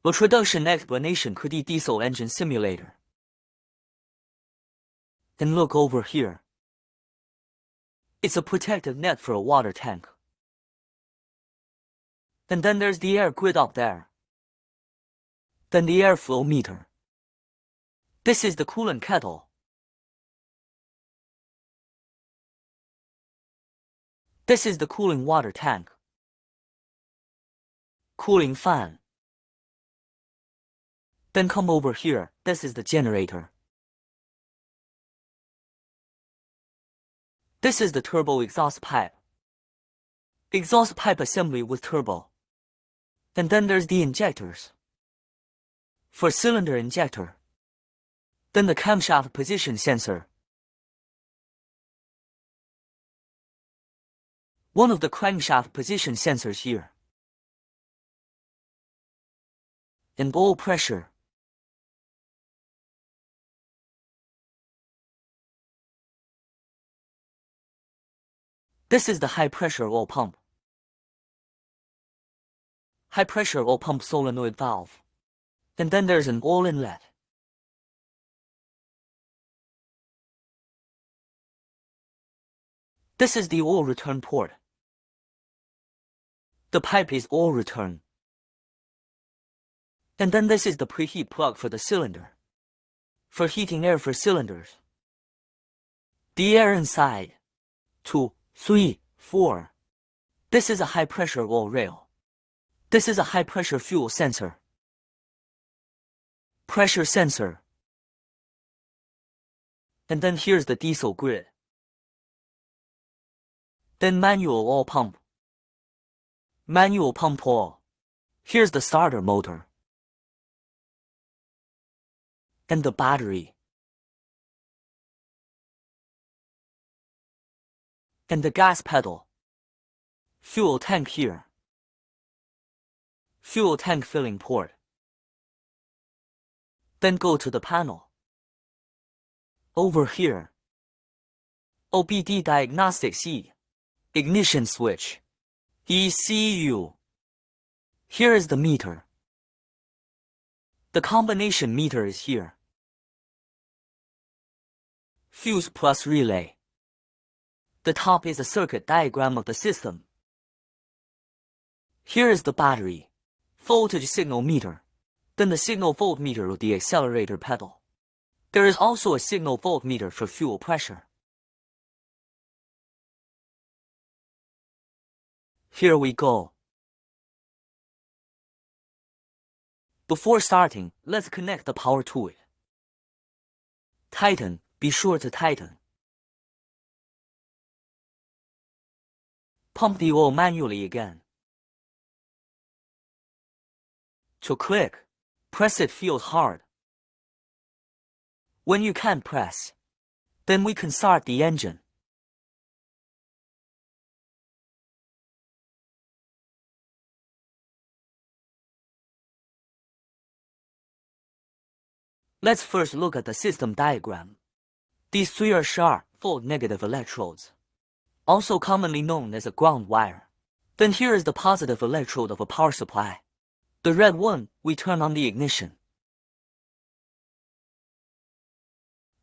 A production explanation could be diesel engine simulator. And look over here. It's a protective net for a water tank. And then there's the air grid up there. Then the airflow meter. This is the coolant kettle. This is the cooling water tank. Cooling fan. Then come over here, this is the generator. This is the turbo exhaust pipe. Exhaust pipe assembly with turbo. And then there's the injectors. For cylinder injector. Then the camshaft position sensor. One of the crankshaft position sensors here. And oil pressure. This is the high-pressure oil pump. High-pressure oil pump solenoid valve. And then there's an oil inlet. This is the oil return port. The pipe is oil return. And then this is the preheat plug for the cylinder. For heating air for cylinders. The air inside. 2, 3, 4. This is a high-pressure oil rail. This is a high-pressure fuel sensor. Pressure sensor. And then here's the diesel grid. Then manual oil pump. Manual pump oil. Here's the starter motor. And the battery. And the gas pedal. Fuel tank here. Fuel tank filling port. Then go to the panel. Over here. OBD diagnostics E. Ignition switch. ECU. Here is the meter. The combination meter is here. Fuse plus relay. The top is a circuit diagram of the system. Here is the battery. Voltage signal meter. Then the signal voltmeter of the accelerator pedal. There is also a signal voltmeter for fuel pressure. Here we go. Before starting, let's connect the power to it. Tighten, be sure to tighten. Pump the oil manually again. To click, press it feels hard. When you can't press, then we can start the engine. Let's first look at the system diagram. These three are sharp, volt-negative electrodes, also commonly known as a ground wire. Then here is the positive electrode of a power supply. The red one, we turn on the ignition.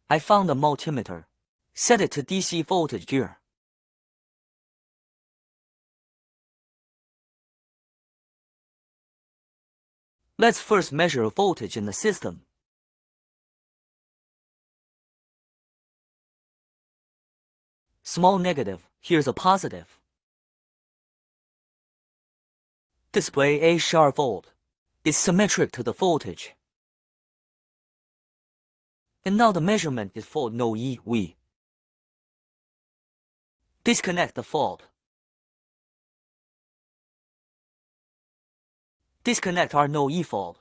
I found a multimeter. Set it to DC voltage gear. Let's first measure voltage in the system. Small negative, here's a positive. Display A sharp volt. It's symmetric to the voltage. And now the measurement is fault no EV. Disconnect the fault. Disconnect our no E fault.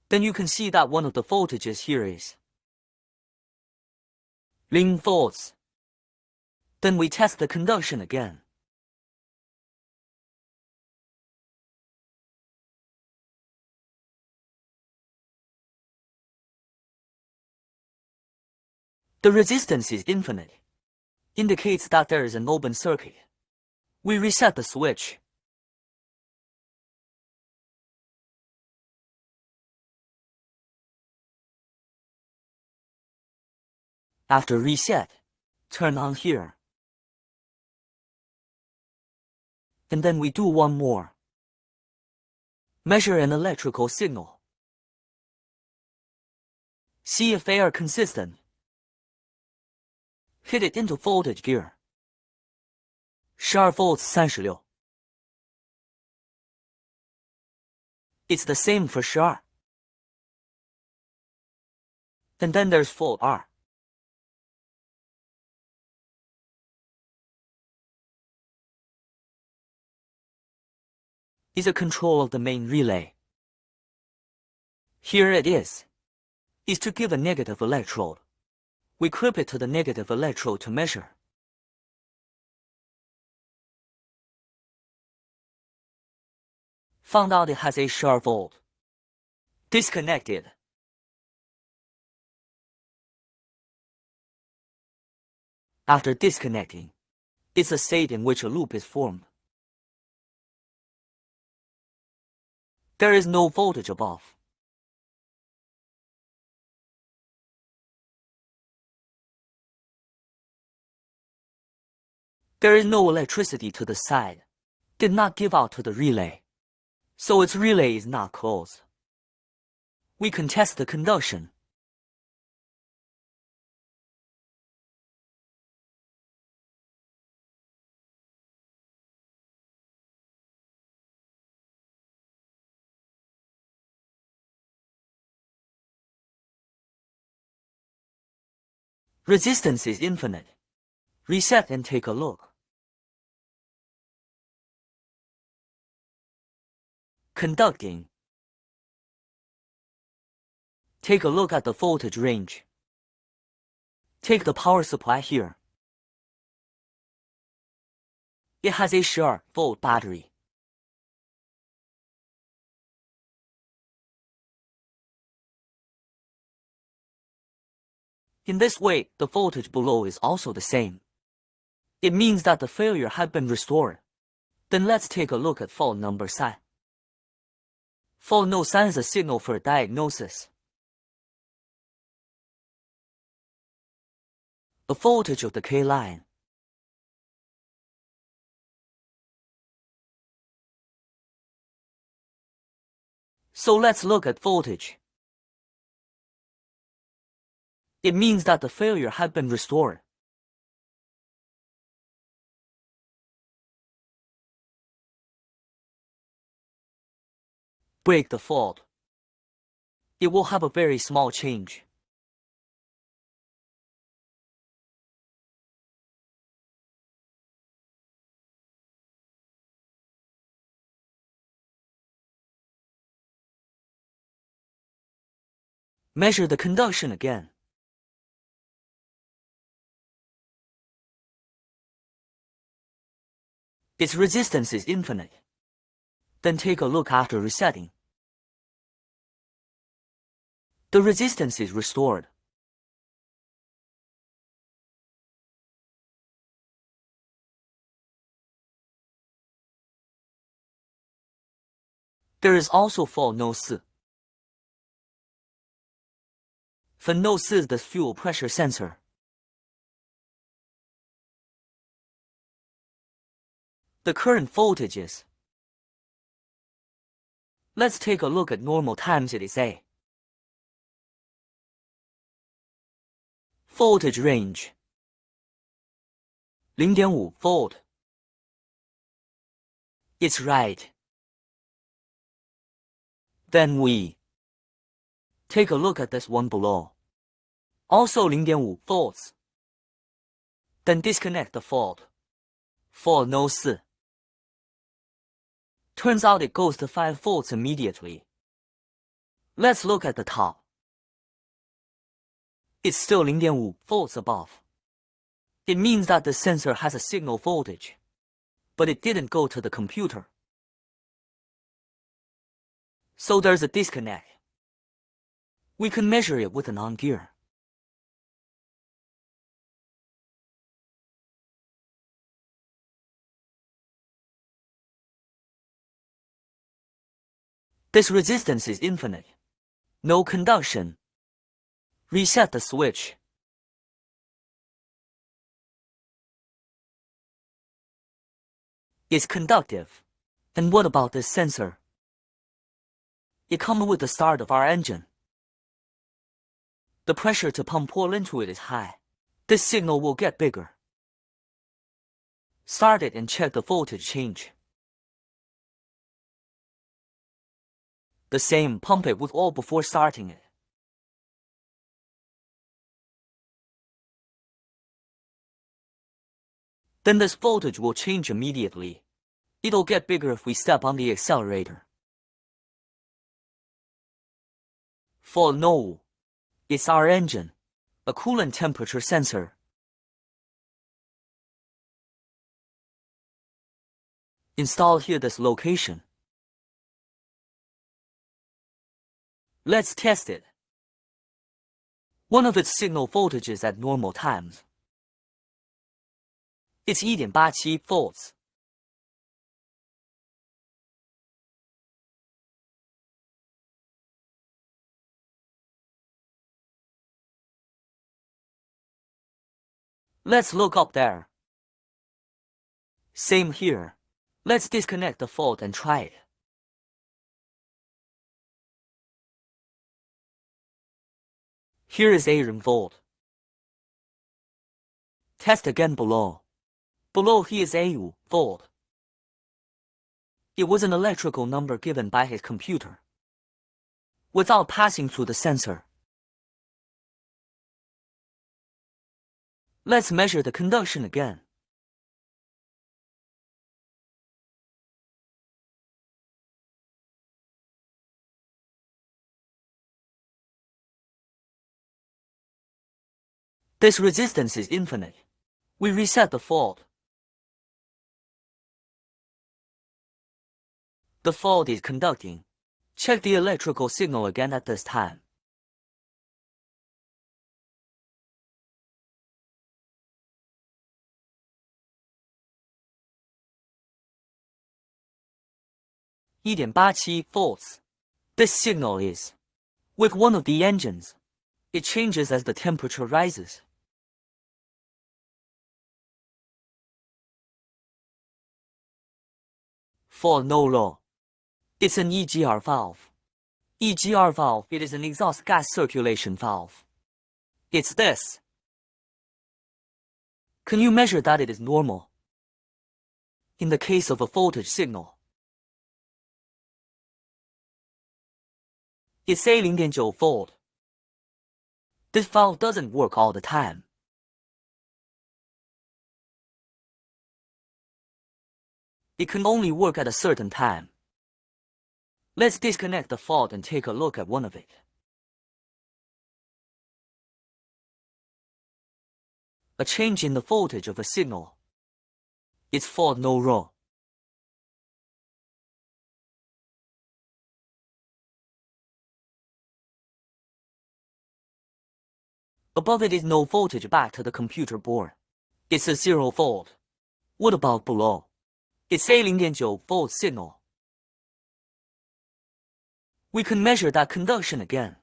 Then you can see that one of the voltages here is 0 volts. Then we test the conduction again. The resistance is infinite. Indicates that there is an open circuit. We reset the switch. After reset, turn on here. And then we do one more. Measure an electrical signal. See if they are consistent. Hit it into voltage gear. 12 volts 36. It's the same for 12. And then there's fault R. Is a control of the main relay. Here it is to give a negative electrode. We clip it to the negative electrode to measure. Found out it has a 12 volt. Disconnected. After disconnecting, it's a state in which a loop is formed. There is no voltage above. There is no electricity to the side. Did not give out to the relay. So its relay is not closed. We can test the conduction. Resistance is infinite. Reset and take a look. Conducting. Take a look at the voltage range. Take the power supply here. It has a 12-volt battery. In this way, the voltage below is also the same. It means that the failure had been restored. Then let's take a look at fault number sign. Fault no sign is a signal for a diagnosis. The voltage of the K line. So let's look at voltage. It means that the failure had been restored. Break the fault. It will have a very small change. Measure the conduction again. Its resistance is infinite. Then take a look after resetting. The resistance is restored. There is also fault no 4. For no 4 is the fuel pressure sensor. The current voltage is. Let's take a look at normal times it is A. Voltage range 0.5 volt. It's right. Then we take a look at this one below. Also 0.5 volts. Then disconnect the fault. Fault no 4. Turns out it goes to 5 volts immediately. Let's look at the top. It's still 0.5 volts above. It means that the sensor has a signal voltage, but it didn't go to the computer. So there's a disconnect. We can measure it with an on gear. This resistance is infinite. No conduction. Reset the switch. is conductive. And what about this sensor? It comes with the start of our engine. The pressure to pump oil into it is high. This signal will get bigger. Start it and check the voltage change. The same, pump it with oil before starting it. Then this voltage will change immediately. It'll get bigger if we step on the accelerator. For no, it's our engine, a coolant temperature sensor. Install here this location. Let's test it. One of its signal voltages at normal times. It's 1.87 volts. Let's look up there. Same here. Let's disconnect the fault and try it. Here is 8 volt. Test again below. Below here is 8 volt. It was an electrical number given by his computer, without passing through the sensor. Let's measure the conduction again. This resistance is infinite. We reset the fault. The fault is conducting. Check the electrical signal again at this time. volts. This signal is with one of the engines. It changes as the temperature rises. For no low, it's an EGR valve. EGR valve, it is an exhaust gas circulation valve. It's this. Can you measure that it is normal? In the case of a voltage signal, it's 0.9 volt. This valve doesn't work all the time. It can only work at a certain time. Let's disconnect the fault and take a look at one of it. A change in the voltage of a signal. It's fault no row. Above it is no voltage back to the computer board. It's a 0 volt. What about below? It's a 0.9 volt signal. We can measure that conduction again.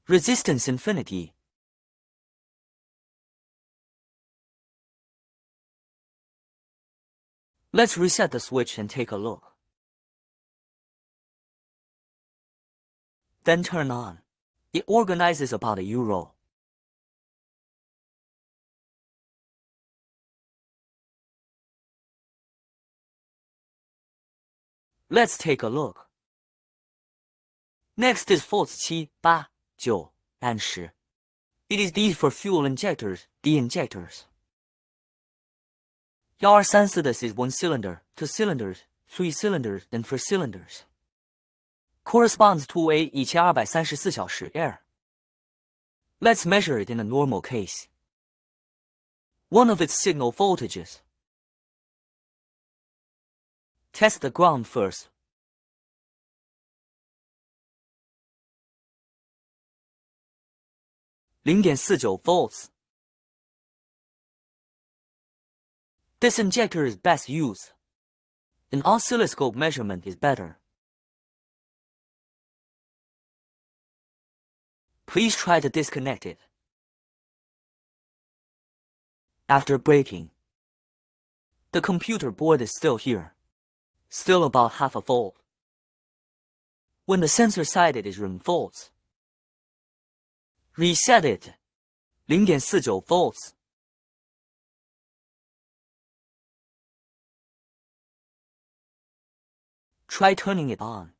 Resistance infinity. Let's reset the switch and take a look. Then turn on. It organizes about €1. Let's take a look. Next is faults 7, 8, 9, and 10. It is D for fuel injectors, D injectors. 1, 2, 3, 4 this is 1 cylinder, 2 cylinders, 3 cylinders, and 4 cylinders. Corresponds to a 1234小时 air. Let's measure it in a normal case. One of its signal voltages. Test the ground first. .49 volts. This injector is best used. An oscilloscope measurement is better. Please try to disconnect it. After breaking, the computer board is still here, still about half a volt. When the sensor side is in volts, reset it, 0.49 volts. Try turning it on.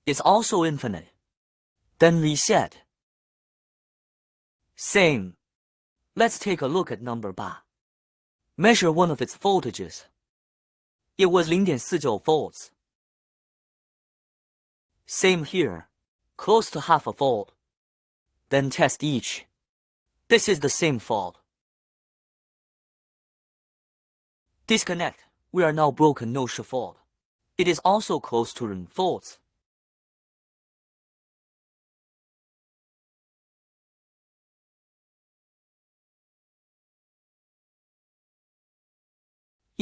It's also infinite. Then reset. Same. Let's take a look at number bar. Measure one of its voltages. It was 0.49 volts. Same here, close to half a volt. Then test each. This is the same fault. Disconnect. We are now broken no fault. It is also close to 0 volts.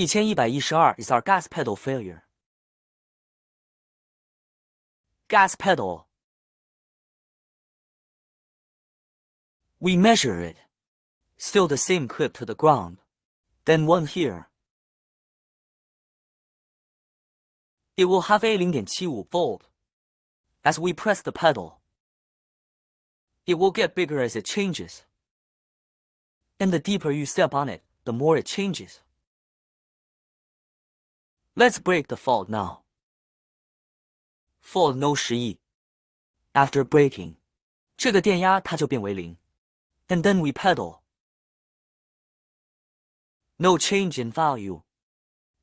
is our gas pedal failure. Gas pedal. We measure it. Still the same clip to the ground. Then one here. It will have a 0.75 volt. As we press the pedal, it will get bigger as it changes. And the deeper you step on it, the more it changes. Let's break the fault now. Fault no 11. After breaking, 这个电压它就变为0. And then we pedal. No change in value.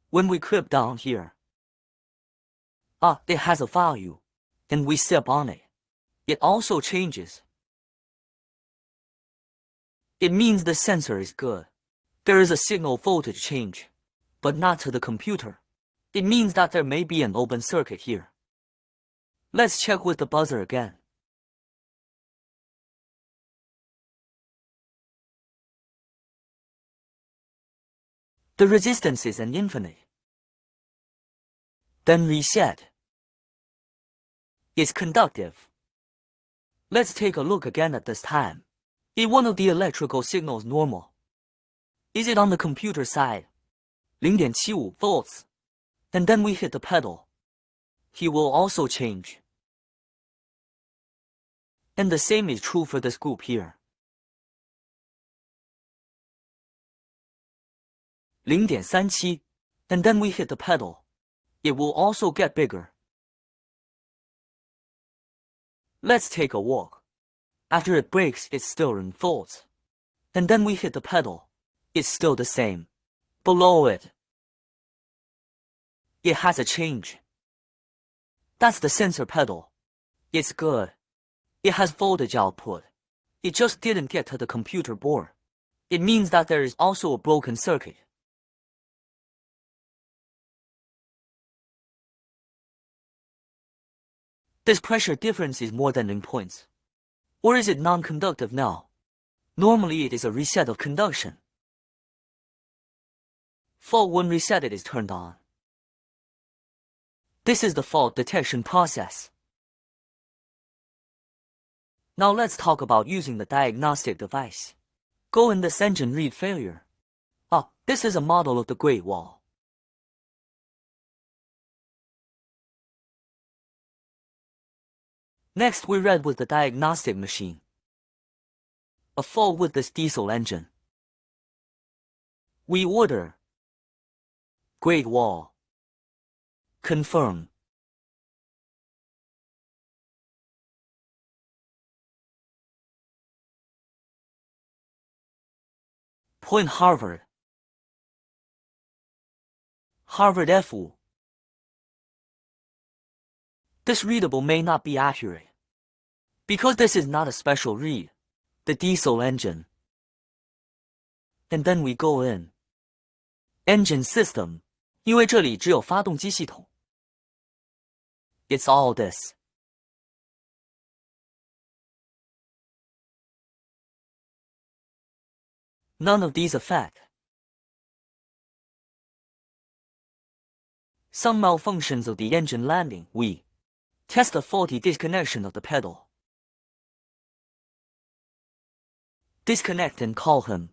When we clip down here, it has a value. And we step on it. It also changes. It means the sensor is good. There is a signal voltage change, but not to the computer. It means that there may be an open circuit here. Let's check with the buzzer again. The resistance is an infinite. Then reset. It's conductive. Let's take a look again at this time. Is one of the electrical signals normal? Is it on the computer side? 0.75 volts. And then we hit the pedal. He will also change. And the same is true for this group here. 0.37. And then we hit the pedal. It will also get bigger. Let's take a walk. After it breaks, it's still in volts. And then we hit the pedal. It's still the same. Below it, it has a change. That's the sensor pedal. It's good. It has voltage output. It just didn't get to the computer board. It means that there is also a broken circuit. This pressure difference is more than in points. Or is it non-conductive now? Normally it is a reset of conduction. Fault when resetted is turned on. This is the fault detection process. Now let's talk about using the diagnostic device. Go in this engine read failure. This is a model of the Great Wall. Next we read with the diagnostic machine. A fault with this diesel engine. We order. Great Wall. Confirm. Point Harvard. Harvard FU. This readable may not be accurate. Because this is not a special read. The diesel engine. And then we go in. Engine system. 因为这里只有发动机系统。It's all this. None of these affect. some malfunctions of the engine landing. We test a faulty disconnection of the pedal. Disconnect and call him.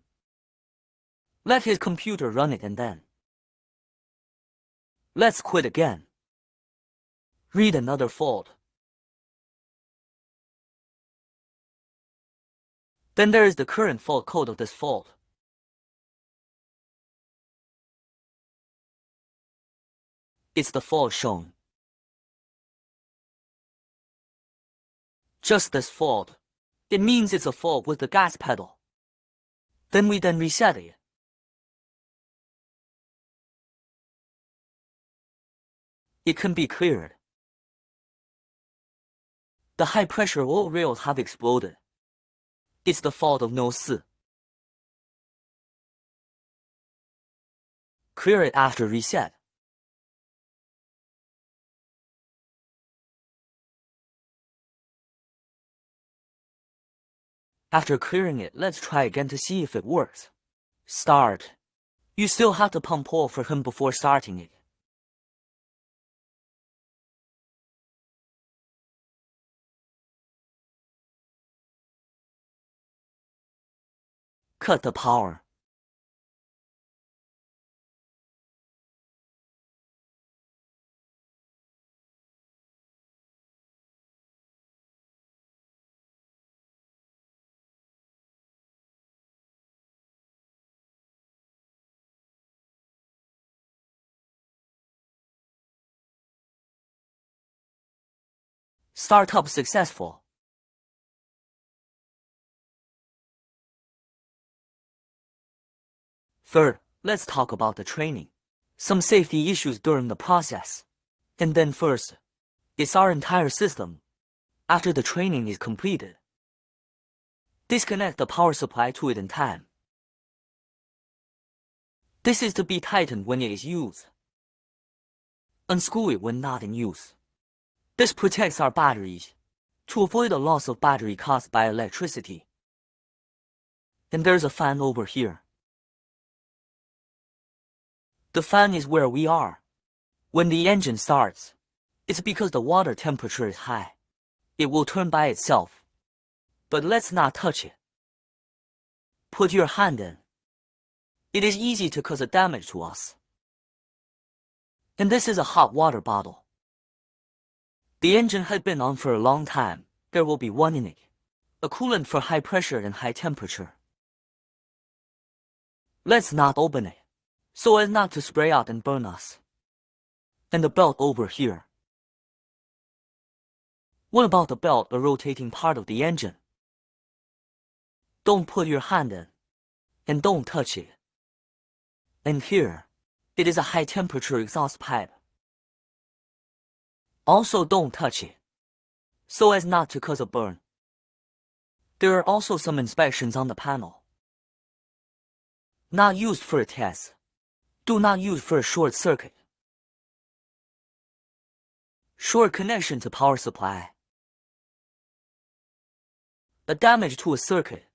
Let his computer run it and then let's quit again. Read another fault. Then there is the current fault code of this fault. It's the fault shown. Just this fault. It means it's a fault with the gas pedal. Then we reset it. It can be cleared. The high-pressure oil rails have exploded. It's the fault of No. 4. Clear it after reset. After clearing it, let's try again to see if it works. Start. You still have to pump oil for him before starting it. Cut the power. Startup successful. Third, let's talk about the training. Some safety issues during the process. And then first, it's our entire system. After the training is completed, disconnect the power supply to it in time. This is to be tightened when it is used. Unscrew it when not in use. This protects our batteries to avoid the loss of battery caused by electricity. And there's a fan over here. The fan is where we are. When the engine starts, it's because the water temperature is high. It will turn by itself. But let's not touch it. Put your hand in. It is easy to cause a damage to us. And this is a hot water bottle. The engine had been on for a long time. There will be one in it. A coolant for high pressure and high temperature. Let's not open it, so as not to spray out and burn us. And the belt over here. What about the belt, the rotating part of the engine? Don't put your hand in, and don't touch it. And here, it is a high temperature exhaust pipe. Also don't touch it, so as not to cause a burn. There are also some inspections on the panel. Not used for a test. Do not use for a short circuit. Short connection to power supply. A damage to a circuit.